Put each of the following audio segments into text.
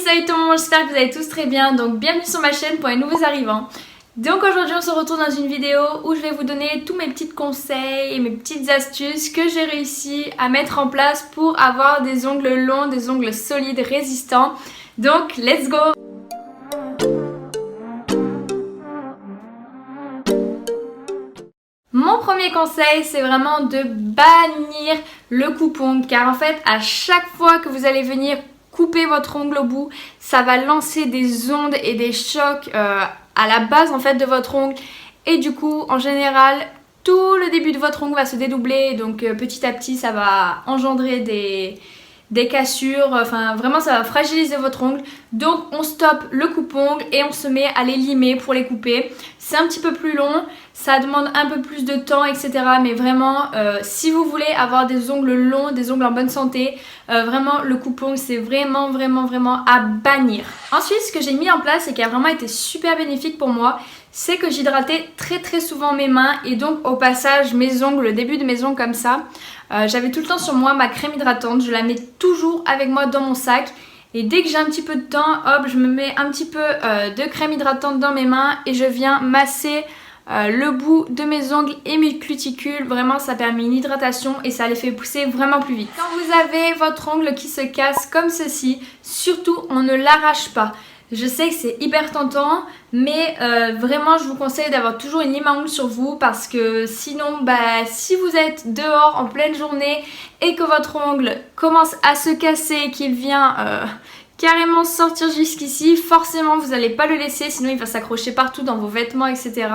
Salut tout le monde, j'espère que vous allez tous très bien. Donc bienvenue sur ma chaîne pour les nouveaux arrivants. Donc aujourd'hui on se retrouve dans une vidéo où je vais vous donner tous mes petits conseils et mes petites astuces que j'ai réussi à mettre en place pour avoir des ongles longs, des ongles solides, résistants. Donc let's go! Mon premier conseil, c'est vraiment de bannir le coupe-ongle, car en fait à chaque fois que vous allez venir couper votre ongle au bout, ça va lancer des ondes et des chocs à la base en fait de votre ongle, et du coup en général tout le début de votre ongle va se dédoubler, donc petit à petit ça va engendrer des cassures, enfin vraiment ça va fragiliser votre ongle. Donc on stoppe le coupe-ongle et on se met à les limer pour les couper. C'est un petit peu plus long, ça demande un peu plus de temps, etc. Mais vraiment, si vous voulez avoir des ongles longs, des ongles en bonne santé, vraiment le coupe-ongle c'est vraiment à bannir. Ensuite, ce que j'ai mis en place et qui a vraiment été super bénéfique pour moi, c'est que j'hydratais très souvent mes mains, et donc au passage mes ongles, le début de mes ongles comme ça, j'avais tout le temps sur moi ma crème hydratante, je la mets toujours avec moi dans mon sac. Et dès que j'ai un petit peu de temps, hop, je me mets un petit peu de crème hydratante dans mes mains et je viens masser le bout de mes ongles et mes cuticules. Vraiment, ça permet une hydratation et ça les fait pousser vraiment plus vite. Quand vous avez votre ongle qui se casse comme ceci, surtout on ne l'arrache pas. Je sais que c'est hyper tentant, mais vraiment je vous conseille d'avoir toujours une lime à ongles sur vous, parce que sinon, si vous êtes dehors en pleine journée et que votre ongle commence à se casser, qu'il vient carrément sortir jusqu'ici, forcément vous n'allez pas le laisser, sinon il va s'accrocher partout dans vos vêtements, etc.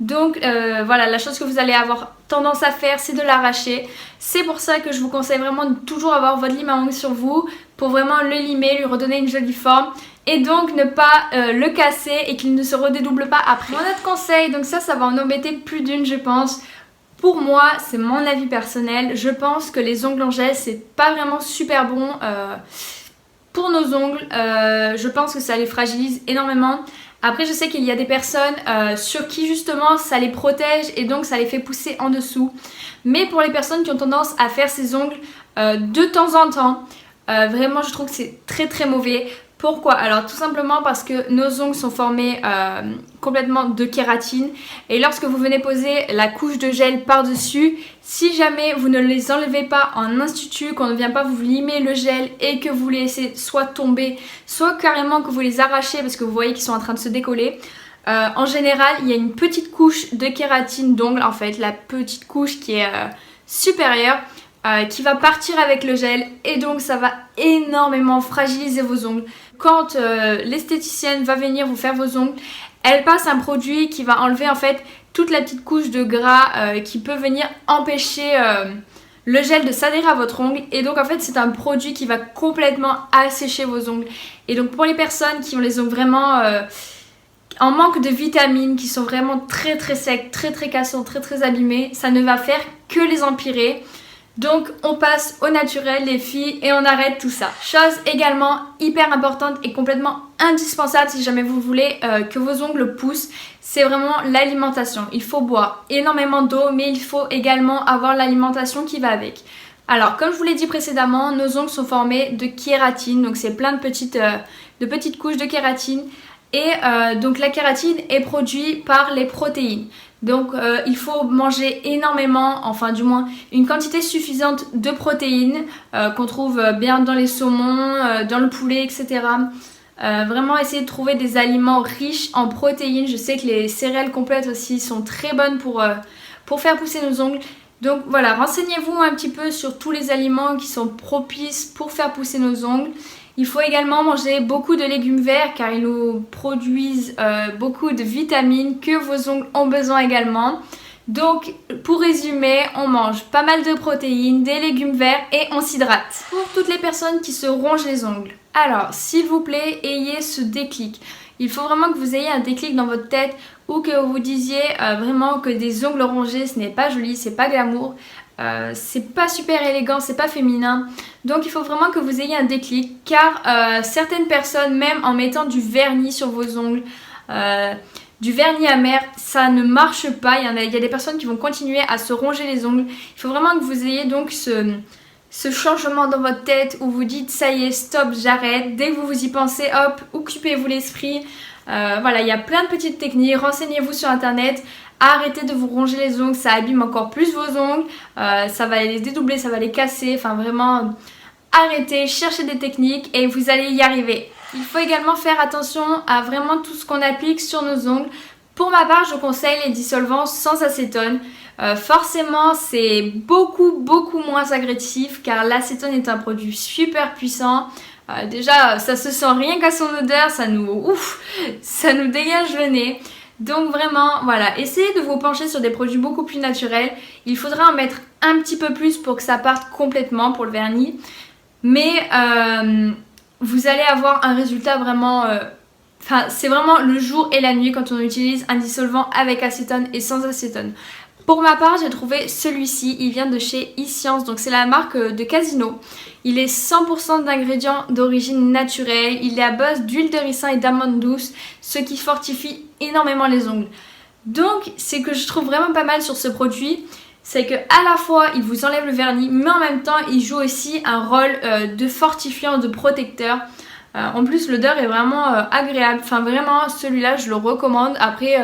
Donc voilà, la chose que vous allez avoir tendance à faire, c'est de l'arracher. C'est pour ça que je vous conseille vraiment de toujours avoir votre lime à ongles sur vous, pour vraiment le limer, lui redonner une jolie forme, et donc ne pas le casser et qu'il ne se redédouble pas après. Mon autre conseil, donc ça va en embêter plus d'une je pense. Pour moi, c'est mon avis personnel, je pense que les ongles en gel c'est pas vraiment super bon pour nos ongles. Je pense que ça les fragilise énormément. Après je sais qu'il y a des personnes sur qui justement ça les protège et donc ça les fait pousser en dessous. Mais pour les personnes qui ont tendance à faire ces ongles de temps en temps, vraiment je trouve que c'est très mauvais. Pourquoi? Alors tout simplement parce que nos ongles sont formés complètement de kératine, et lorsque vous venez poser la couche de gel par dessus, si jamais vous ne les enlevez pas en institut, qu'on ne vient pas vous limer le gel et que vous les laissez soit tomber, soit carrément que vous les arrachez parce que vous voyez qu'ils sont en train de se décoller, en général il y a une petite couche de kératine d'ongle, en fait la petite couche qui est supérieure, qui va partir avec le gel, et donc ça va énormément fragiliser vos ongles. Quand l'esthéticienne va venir vous faire vos ongles, elle passe un produit qui va enlever en fait toute la petite couche de gras qui peut venir empêcher le gel de s'adhérer à votre ongle, et donc en fait c'est un produit qui va complètement assécher vos ongles. Et donc pour les personnes qui ont les ongles vraiment en manque de vitamines, qui sont vraiment très secs, très cassants, très abîmés, ça ne va faire que les empirer. Donc on passe au naturel les filles et on arrête tout ça. Chose également hyper importante et complètement indispensable si jamais vous voulez que vos ongles poussent, c'est vraiment l'alimentation. Il faut boire énormément d'eau, mais il faut également avoir l'alimentation qui va avec. Alors comme je vous l'ai dit précédemment, nos ongles sont formés de kératine, donc c'est plein de petites couches de kératine. Et donc la kératine est produite par les protéines. Donc il faut manger énormément, enfin du moins une quantité suffisante de protéines qu'on trouve bien dans les saumons, dans le poulet, etc. Vraiment essayer de trouver des aliments riches en protéines. Je sais que les céréales complètes aussi sont très bonnes pour faire pousser nos ongles. Donc voilà, renseignez-vous un petit peu sur tous les aliments qui sont propices pour faire pousser nos ongles. Il faut également manger beaucoup de légumes verts, car ils nous produisent beaucoup de vitamines que vos ongles ont besoin également. Donc pour résumer, on mange pas mal de protéines, des légumes verts et on s'hydrate. Pour toutes les personnes qui se rongent les ongles, alors s'il vous plaît, ayez ce déclic. Il faut vraiment que vous ayez un déclic dans votre tête, ou que vous disiez vraiment que des ongles rongés ce n'est pas joli, c'est pas glamour. C'est pas super élégant, c'est pas féminin. Donc il faut vraiment que vous ayez un déclic, car certaines personnes, même en mettant du vernis sur vos ongles, du vernis amer, ça ne marche pas. Il y a des personnes qui vont continuer à se ronger les ongles. Il faut vraiment que vous ayez donc ce changement dans votre tête où vous dites ça y est, stop, j'arrête. Dès que vous vous y pensez, hop, occupez-vous l'esprit. Voilà, il y a plein de petites techniques, renseignez-vous sur internet. Arrêtez de vous ronger les ongles, ça abîme encore plus vos ongles, ça va les dédoubler, ça va les casser, enfin vraiment arrêtez, cherchez des techniques et vous allez y arriver. Il faut également faire attention à vraiment tout ce qu'on applique sur nos ongles. Pour ma part, je conseille les dissolvants sans acétone. Forcément, c'est beaucoup moins agressif car l'acétone est un produit super puissant. Déjà, ça se sent rien qu'à son odeur, ça nous dégage le nez. Donc vraiment, voilà, essayez de vous pencher sur des produits beaucoup plus naturels. Il faudra en mettre un petit peu plus pour que ça parte complètement pour le vernis. Mais vous allez avoir un résultat vraiment... c'est vraiment le jour et la nuit quand on utilise un dissolvant avec acétone et sans acétone. Pour ma part, j'ai trouvé celui-ci, il vient de chez e-Science, donc c'est la marque de Casino. Il est 100% d'ingrédients d'origine naturelle, il est à base d'huile de ricin et d'amandes douces, ce qui fortifie énormément les ongles. Donc, ce que je trouve vraiment pas mal sur ce produit, c'est que à la fois il vous enlève le vernis, mais en même temps il joue aussi un rôle de fortifiant, de protecteur. En plus l'odeur est vraiment agréable, enfin vraiment celui-là je le recommande. Après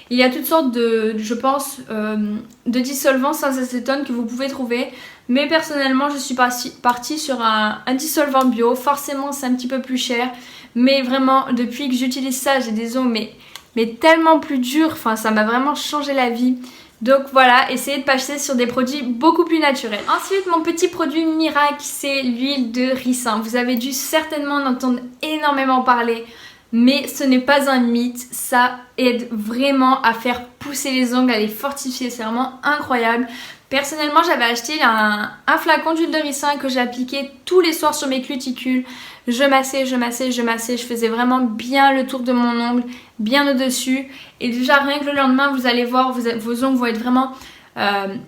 il y a toutes sortes de, je pense, de dissolvants sans acétone que vous pouvez trouver. Mais personnellement je suis partie sur un dissolvant bio, forcément c'est un petit peu plus cher. Mais vraiment depuis que j'utilise ça j'ai des ongles mais tellement plus durs, enfin ça m'a vraiment changé la vie. Donc voilà, essayez de passer sur des produits beaucoup plus naturels. Ensuite, mon petit produit miracle, c'est l'huile de ricin. Vous avez dû certainement en entendre énormément parler, mais ce n'est pas un mythe. Ça aide vraiment à faire pousser les ongles, à les fortifier. C'est vraiment incroyable. Personnellement, j'avais acheté un flacon d'huile de ricin que j'appliquais tous les soirs sur mes cuticules. Je massais, je faisais vraiment bien le tour de mon ongle, bien au-dessus. Et déjà, rien que le lendemain, vous allez voir, vos ongles vont être vraiment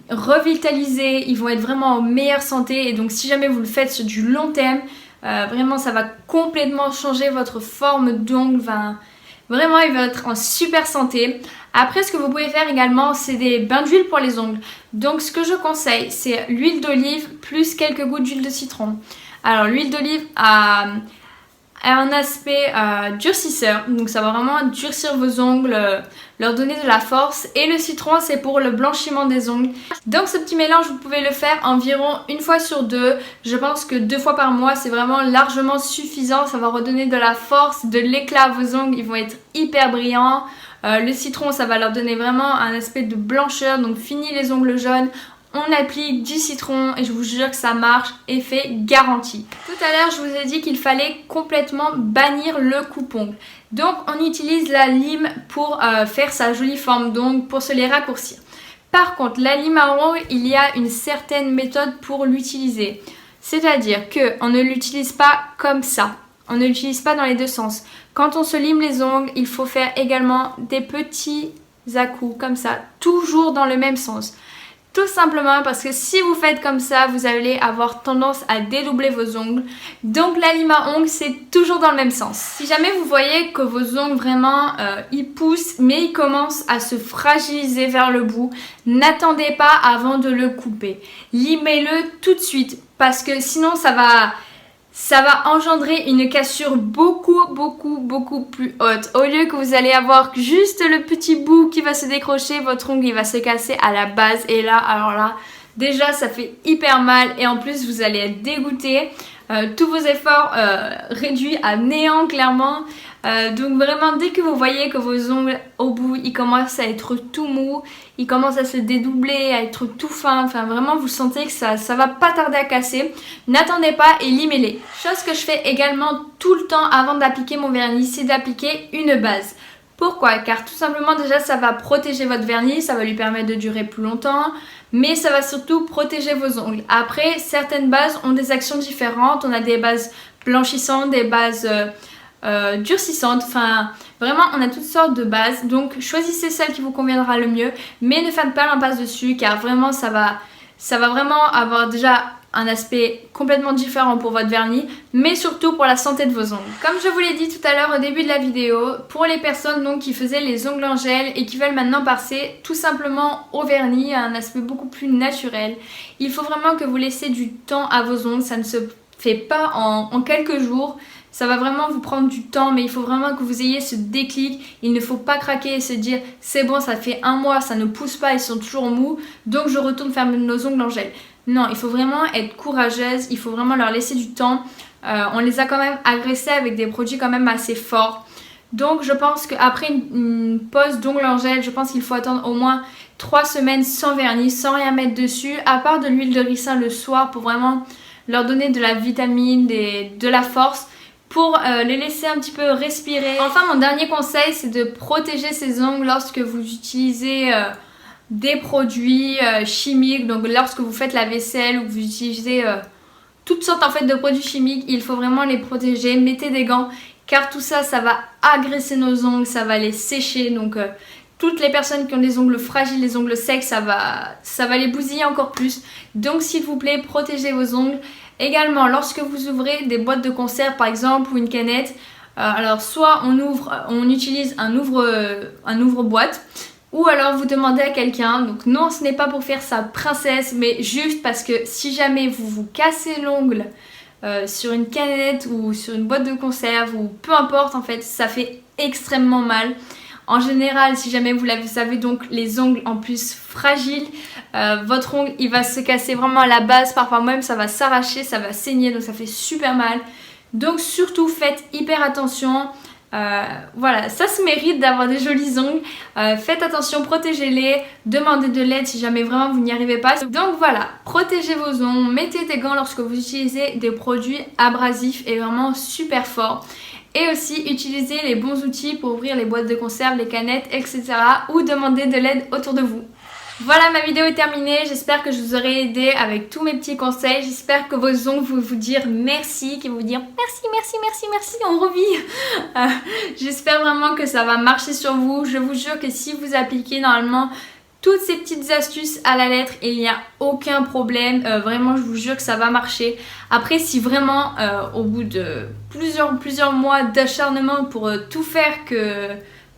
revitalisés, ils vont être vraiment en meilleure santé. Et donc, si jamais vous le faites sur du long terme, vraiment, ça va complètement changer votre forme d'ongle. Vraiment, il va être en super santé. Après, ce que vous pouvez faire également, c'est des bains d'huile pour les ongles. Donc, ce que je conseille, c'est l'huile d'olive plus quelques gouttes d'huile de citron. Alors, l'huile d'olive a un aspect durcisseur. Donc, ça va vraiment durcir vos ongles, leur donner de la force. Et le citron, c'est pour le blanchiment des ongles. Donc, ce petit mélange, vous pouvez le faire environ une fois sur deux. Je pense que 2 fois par mois, c'est vraiment largement suffisant. Ça va redonner de la force, de l'éclat à vos ongles. Ils vont être hyper brillants. Le citron, ça va leur donner vraiment un aspect de blancheur, donc fini les ongles jaunes. On applique du citron et je vous jure que ça marche, effet garanti. Tout à l'heure, je vous ai dit qu'il fallait complètement bannir le coupe-ongle. Donc, on utilise la lime pour faire sa jolie forme d'ongle, pour se les raccourcir. Par contre, la lime à ongles, il y a une certaine méthode pour l'utiliser. C'est-à-dire qu'on ne l'utilise pas comme ça. On ne l'utilise pas dans les deux sens. Quand on se lime les ongles, il faut faire également des petits à-coups comme ça, toujours dans le même sens. Tout simplement parce que si vous faites comme ça, vous allez avoir tendance à dédoubler vos ongles. Donc la lime à ongles, c'est toujours dans le même sens. Si jamais vous voyez que vos ongles vraiment, ils poussent, mais ils commencent à se fragiliser vers le bout, n'attendez pas avant de le couper. Limez-le tout de suite parce que sinon ça va engendrer une cassure beaucoup plus haute. Au lieu que vous allez avoir juste le petit bout qui va se décrocher, votre ongle il va se casser à la base. Et là, alors là, déjà ça fait hyper mal et en plus vous allez être dégoûté. Tous vos efforts réduits à néant clairement. Donc vraiment dès que vous voyez que vos ongles au bout ils commencent à être tout mous, ils commencent à se dédoubler, à être tout fins, enfin vraiment vous sentez que ça va pas tarder à casser, n'attendez pas et limez-les. Chose que je fais également tout le temps avant d'appliquer mon vernis, c'est d'appliquer une base. Pourquoi? Car tout simplement déjà ça va protéger votre vernis, ça va lui permettre de durer plus longtemps, mais ça va surtout protéger vos ongles. Après certaines bases ont des actions différentes, on a des bases blanchissantes, des bases durcissante, enfin vraiment on a toutes sortes de bases, donc choisissez celle qui vous conviendra le mieux, mais ne faites pas l'impasse dessus car vraiment ça va vraiment avoir déjà un aspect complètement différent pour votre vernis, mais surtout pour la santé de vos ongles. Comme je vous l'ai dit tout à l'heure au début de la vidéo, pour les personnes donc qui faisaient les ongles en gel et qui veulent maintenant passer tout simplement au vernis, à un aspect beaucoup plus naturel, il faut vraiment que vous laissiez du temps à vos ongles, ça ne se fait pas en quelques jours. Ça va vraiment vous prendre du temps, mais il faut vraiment que vous ayez ce déclic. Il ne faut pas craquer et se dire c'est bon, ça fait un mois, ça ne pousse pas, ils sont toujours mous, donc je retourne faire nos ongles en gel. Non, il faut vraiment être courageuse, il faut vraiment leur laisser du temps. On les a quand même agressés avec des produits quand même assez forts. Donc je pense qu'après une pause d'ongles en gel, je pense qu'il faut attendre au moins 3 semaines sans vernis, sans rien mettre dessus, à part de l'huile de ricin le soir pour vraiment leur donner de la vitamine, de la force, pour les laisser un petit peu respirer. Enfin, mon dernier conseil, c'est de protéger ses ongles lorsque vous utilisez des produits chimiques. Donc lorsque vous faites la vaisselle ou que vous utilisez toutes sortes en fait de produits chimiques, il faut vraiment les protéger. Mettez des gants car tout ça, ça va agresser nos ongles, ça va les sécher. Donc toutes les personnes qui ont des ongles fragiles, des ongles secs, ça va les bousiller encore plus. Donc s'il vous plaît, protégez vos ongles. Également, lorsque vous ouvrez des boîtes de conserve par exemple ou une canette, alors soit on utilise un ouvre-boîte ou alors vous demandez à quelqu'un. Donc non, ce n'est pas pour faire sa princesse, mais juste parce que si jamais vous vous cassez l'ongle sur une canette ou sur une boîte de conserve ou peu importe en fait, ça fait extrêmement mal. En général, si jamais vous avez donc les ongles en plus fragiles, votre ongle il va se casser vraiment à la base, parfois même ça va s'arracher, ça va saigner, donc ça fait super mal. Donc surtout faites hyper attention, voilà, ça se mérite d'avoir des jolis ongles, faites attention, protégez-les, demandez de l'aide si jamais vraiment vous n'y arrivez pas. Donc voilà, protégez vos ongles, mettez des gants lorsque vous utilisez des produits abrasifs et vraiment super forts. Et aussi utiliser les bons outils pour ouvrir les boîtes de conserve, les canettes, etc. ou demander de l'aide autour de vous. Voilà, ma vidéo est terminée. J'espère que je vous aurai aidé avec tous mes petits conseils. J'espère que vos ongles vont vous dire merci, qu'ils vont vous dire merci, merci, merci, merci, on revit. J'espère vraiment que ça va marcher sur vous. Je vous jure que si vous appliquez normalement toutes ces petites astuces à la lettre, il n'y a aucun problème. Vraiment, je vous jure que ça va marcher. Après, si vraiment, au bout de plusieurs mois d'acharnement pour tout faire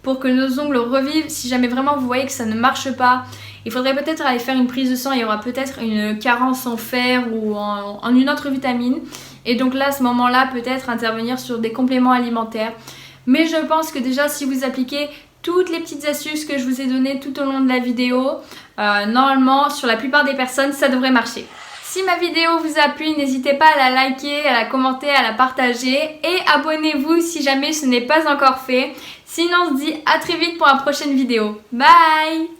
pour que nos ongles revivent, si jamais vraiment vous voyez que ça ne marche pas, il faudrait peut-être aller faire une prise de sang. Il y aura peut-être une carence en fer ou en une autre vitamine. Et donc là, à ce moment-là, peut-être intervenir sur des compléments alimentaires. Mais je pense que déjà, si vous appliquez toutes les petites astuces que je vous ai données tout au long de la vidéo, normalement sur la plupart des personnes ça devrait marcher. Si ma vidéo vous a plu, n'hésitez pas à la liker, à la commenter, à la partager et abonnez-vous si jamais ce n'est pas encore fait. Sinon on se dit à très vite pour la prochaine vidéo. Bye!